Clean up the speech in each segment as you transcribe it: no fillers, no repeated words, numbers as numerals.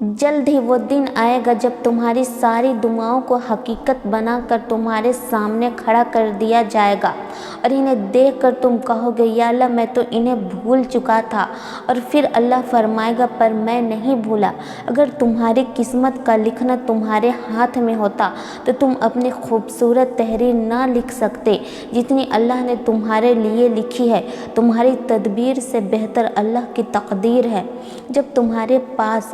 جلد ہی وہ دن آئے گا جب تمہاری ساری دعاؤں کو حقیقت بنا کر تمہارے سامنے کھڑا کر دیا جائے گا، اور انہیں دیکھ کر تم کہو گے یا اللہ میں تو انہیں بھول چکا تھا، اور پھر اللہ فرمائے گا پر میں نہیں بھولا۔ اگر تمہاری قسمت کا لکھنا تمہارے ہاتھ میں ہوتا تو تم اپنی خوبصورت تحریر نہ لکھ سکتے جتنی اللہ نے تمہارے لیے لکھی ہے۔ تمہاری تدبیر سے بہتر اللہ کی تقدیر ہے۔ جب تمہارے پاس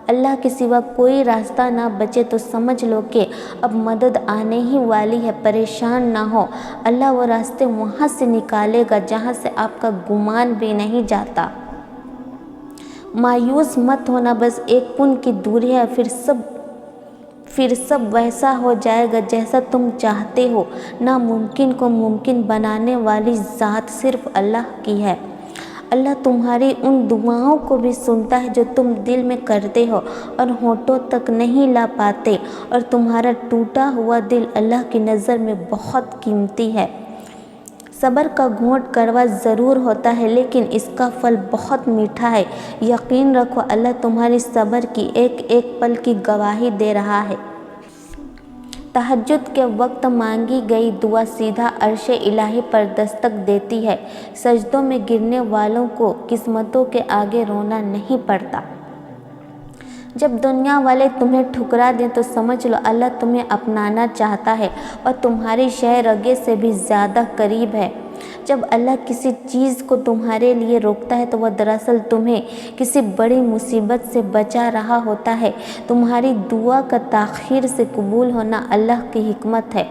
اللہ کے سوا کوئی راستہ نہ بچے تو سمجھ لو کہ اب مدد آنے ہی والی ہے۔ پریشان نہ ہو، اللہ وہ راستے وہاں سے نکالے گا جہاں سے آپ کا گمان بھی نہیں جاتا۔ مایوس مت ہونا، بس ایک پن کی دوری ہے، پھر سب ویسا ہو جائے گا جیسا تم چاہتے ہو۔ ناممکن کو ممکن بنانے والی ذات صرف اللہ کی ہے۔ اللہ تمہاری ان دعاؤں کو بھی سنتا ہے جو تم دل میں کرتے ہو اور ہونٹوں تک نہیں لا پاتے، اور تمہارا ٹوٹا ہوا دل اللہ کی نظر میں بہت قیمتی ہے۔ صبر کا گھونٹ کڑوا ضرور ہوتا ہے لیکن اس کا پھل بہت میٹھا ہے۔ یقین رکھو اللہ تمہاری صبر کی ایک ایک پل کی گواہی دے رہا ہے۔ تہجد کے وقت مانگی گئی دعا سیدھا عرش الہی پر دستک دیتی ہے۔ سجدوں میں گرنے والوں کو قسمتوں کے آگے رونا نہیں پڑتا۔ جب دنیا والے تمہیں ٹھکرا دیں تو سمجھ لو اللہ تمہیں اپنانا چاہتا ہے اور تمہاری شہ رگے سے بھی زیادہ قریب ہے۔ جب اللہ کسی چیز کو تمہارے لیے روکتا ہے تو وہ دراصل تمہیں کسی بڑی مصیبت سے بچا رہا ہوتا ہے۔ تمہاری دعا کا تاخیر سے قبول ہونا اللہ کی حکمت ہے۔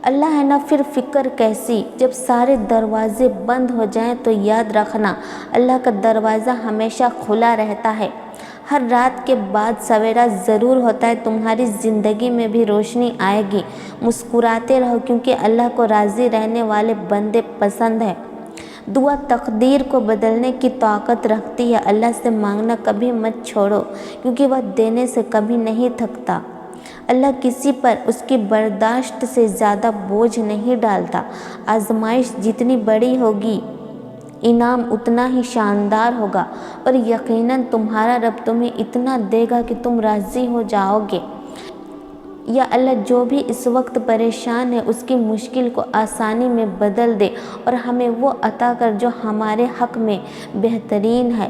اللہ ہے نا، پھر فکر کیسی؟ جب سارے دروازے بند ہو جائیں تو یاد رکھنا اللہ کا دروازہ ہمیشہ کھلا رہتا ہے۔ ہر رات کے بعد سویرا ضرور ہوتا ہے۔ تمہاری زندگی میں بھی روشنی آئے گی۔ مسکراتے رہو کیونکہ اللہ کو راضی رہنے والے بندے پسند ہیں۔ دعا تقدیر کو بدلنے کی طاقت رکھتی ہے۔ اللہ سے مانگنا کبھی مت چھوڑو کیونکہ وہ دینے سے کبھی نہیں تھکتا۔ اللہ کسی پر اس کی برداشت سے زیادہ بوجھ نہیں ڈالتا۔ آزمائش جتنی بڑی ہوگی انعام اتنا ہی شاندار ہوگا، اور یقیناً تمہارا رب تمہیں اتنا دے گا کہ تم راضی ہو جاؤ گے۔ یا اللہ جو بھی اس وقت پریشان ہے اس کی مشکل کو آسانی میں بدل دے اور ہمیں وہ عطا کر جو ہمارے حق میں بہترین ہے۔